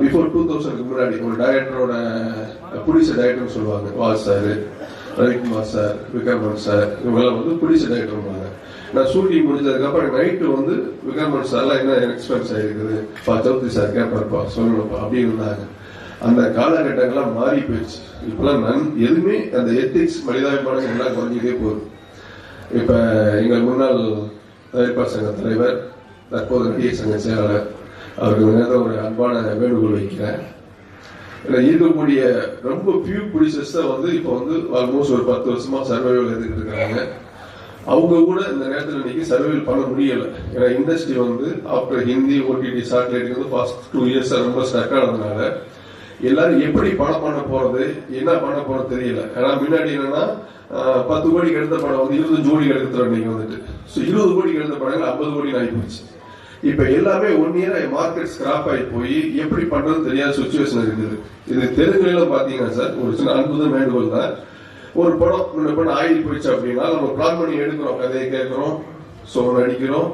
Before 2000 முன்னாடி ஒரு டைரக்டரோட புடிச்ச டைரக்டர்னு சொல்லுவாங்க. வால் sir, Ravikumar sir, Vikraman sir, இவங்கெல்லாம் வந்து புடிச்ச டைரக்டர். நான் ஷூட்டிங் முடிஞ்சதுக்கப்புறம் நைட்டு வந்து விக்ரமன் சார்லாம் என்ன எக்ஸ்பென்ஸ் ஆகிருக்குது, சௌத்ரி சார் கேட்பாருப்பா சொல்லணும்ப்பா அப்படின்னு இருந்தாங்க. அந்த காலகட்டங்கள்லாம் மாறி போயிடுச்சு. இப்பெல்லாம் எதுவுமே அந்த எத்திக்ஸ் மனிதாபிமானம் எல்லாம் குறைஞ்சிட்டே போகுது. இப்ப எங்கள் முன்னாள் தயாரிப்பாளர் சங்க தலைவர், தற்போது நடிகர் சங்க செயலாளர் அவருக்கு நேரம் ஒரு அன்பான வேண்டுகோள் வைக்கிறேன். இருக்கக்கூடிய ரொம்ப பியூ ப்ரொடியூசர்ஸ் தான் வந்து இப்போ வந்து ஆல்மோஸ்ட் ஒரு 10 வருஷமா சர்வைவல் எடுத்துக்கிட்டு இருக்காங்க. அவங்க கூட இந்த நேரத்தில் இன்னைக்கு சர்வைவல் பண்ண முடியல. ஏன்னா இண்டஸ்ட்ரி வந்து ஆஃப்டர் ஹிந்தி ஓடிடி சாட்டிலைட் வந்து ஃபாஸ்ட் 2 இயர்ஸ் ரொம்ப ஸ்டக் ஆனதுனால எல்லாரும் எப்படி படம் பண்ண போறது, என்ன பண்ண போறது தெரியல. ஏன்னா முன்னாடி என்னன்னா 10 கோடிக்கு எடுத்த படம் வந்து 20 ஜோடிக்கு எடுத்துறோம். இன்னைக்கு வந்துட்டு 20 கோடிக்கு எடுத்த படங்கள் 50 கோடி ஆகி போச்சு. இப்ப எல்லாமே 1 இயர் மார்க்கெட் ஸ்கிராப் ஆகி போய் எப்படி பண்றது தெரியாத சுச்சுவேஷன் இருக்குது. இது தெலுங்குல பாத்தீங்கன்னா சார் ஒரு சின்ன அன்புதான் வேண்டுகோள் தான். ஒரு படம் முன்ன படம் ஆகி போயிடுச்சு அப்படின்னா நம்ம பிளான் பண்ணி எடுக்கிறோம், கதையை கேட்கிறோம், ஸோ நடிக்கிறோம்,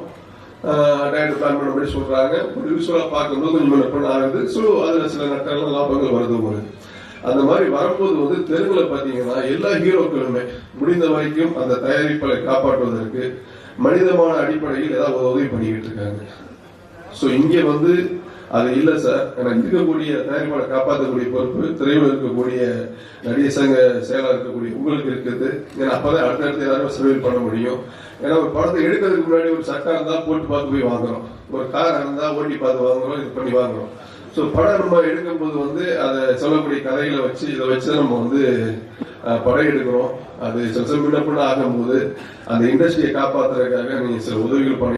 டைரக்டர் பிளான் பண்ண மாதிரி சொல்றாங்க. ஒரு விஷுவலா பார்க்கும்போது கொஞ்சம் முன்ன படம் ஆகுது. ஸோ அதுல சில நட்டங்கள் லாபங்கள் வருது உங்களுக்கு. அந்த மாதிரி வரும்போது வந்து தெலுங்குல பாத்தீங்கன்னா எல்லா ஹீரோக்களுமே முடிந்த வரைக்கும் அந்த தயாரிப்பை காப்பாற்றுவதற்கு மனிதமான அடிப்படையில் ஏதாவது உதவி பண்ணிக்கிட்டு இருக்காங்க. ஸோ இங்க வந்து அது இல்லை சார். ஏன்னா இருக்கக்கூடிய தயாரிப்பாளரை காப்பாற்றக்கூடிய பொறுப்பு திரையுடன் இருக்கக்கூடிய நடிகர் சங்க செயலாளர் இருக்கக்கூடிய உங்களுக்கு இருக்குது. ஏன்னா அப்பதான் அடுத்தடுத்து எல்லாரும் சர்வைவ் பண்ண முடியும். ஏன்னா ஒரு படத்தை எடுக்கிறதுக்கு முன்னாடி ஒரு சட்டம் இருந்தா போட்டு பார்த்து போய் வாங்குறோம், ஒரு கார் இருந்தா ஓட்டி பார்த்து வாங்குறோம், இது பண்ணி வாங்குறோம். ஸோ படம் நம்ம எடுக்கும் போது வந்து அதை சொல்லக்கூடிய கதைகளை வச்சு இதை வச்சு நம்ம வந்து படம் எடுக்கிறோம். அது சில முன்ன ஆகும்போது அந்த இண்டஸ்ட்ரியை காப்பாற்றுறதுக்காக நீங்க சில உதவிகள் பண்ணி